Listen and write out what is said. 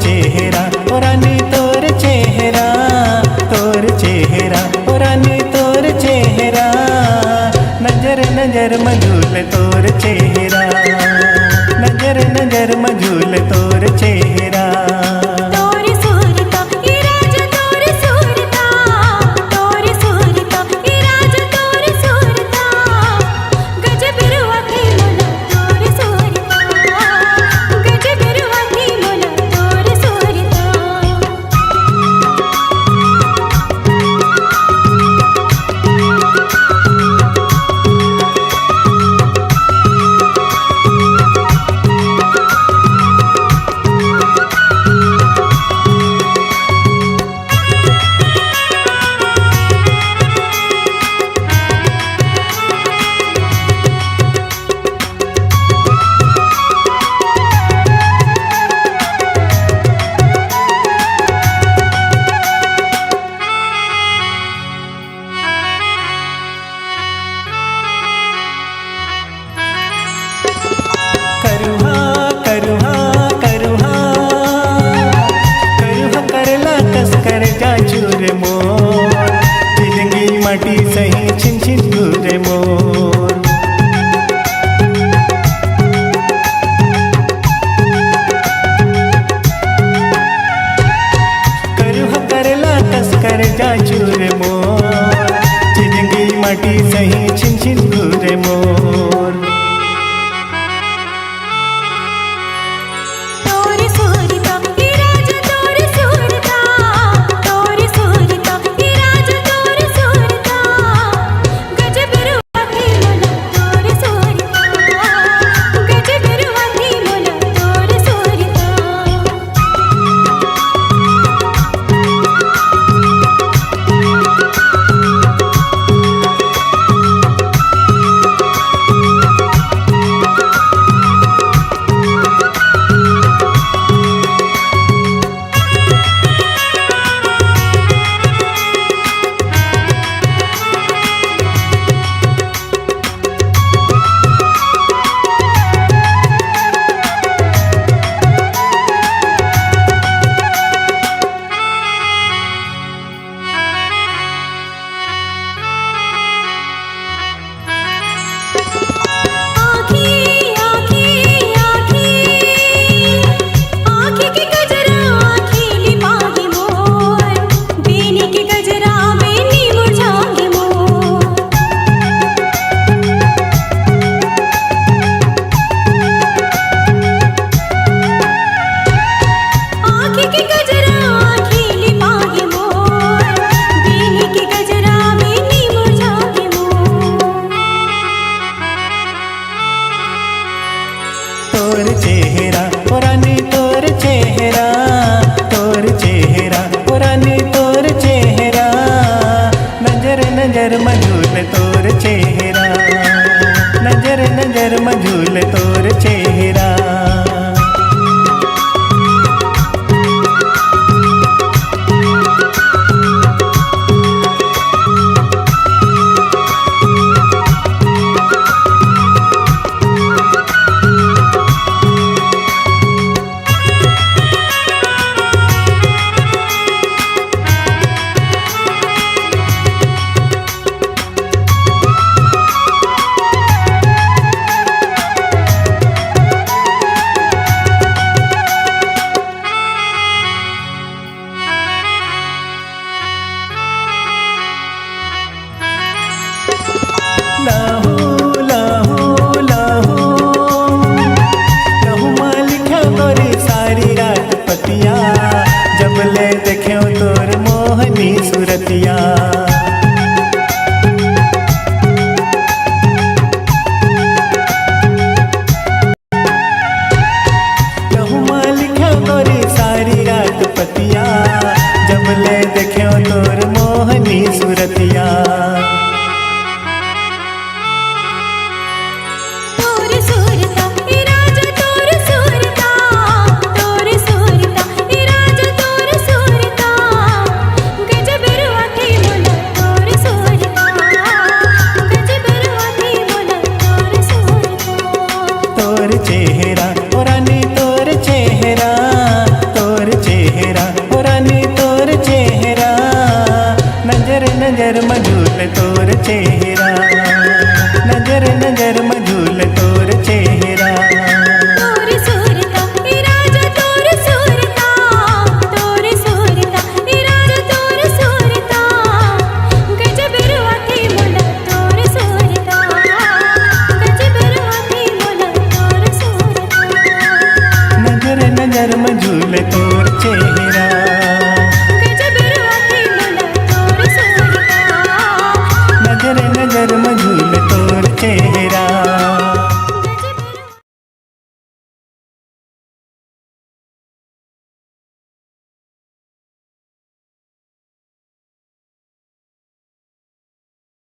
चेहरा ओ रानी तोर चेहरा, तोर चेहरा ओ रानी तोर चेहरा, नजर नजर मझूल तोर चेहरा, नजर नजर मझूल तोर चेहरा। माटी सही छिन छिन घूरे मोर, करुहा करला तस्कर जा चूर मोर, चिंगी माटी सही छिन छिन घूरे मोर। तोर चेहरा ओ रानी तोर चेहरा, तोर चेहरा ओ रानी तोर चेहरा, नजर नजर मझूल तोर चेहरा, नजर नजर मझूल तोर चेहरा। जब ले देखे तोर मोहनी सूरतिया, लहुमा लिखा तोरी सारी रात पतिया, जब ले देखे तोर मोहनी सूरतिया। तोर चेहरा ओ रानी तोर चेहरा, तोर नजर नजर मधुल तोर चेहरा, नजर नजर मधुल तोर चेहरा। तोर सूरता ए राजा तोर सूरता, तोर सूरता ए राजा तोर सूरता, गजब रुआती मोला तोर सूरता, गजब रुआती मोला तोर सूरता। नजर नजर मधुल तोर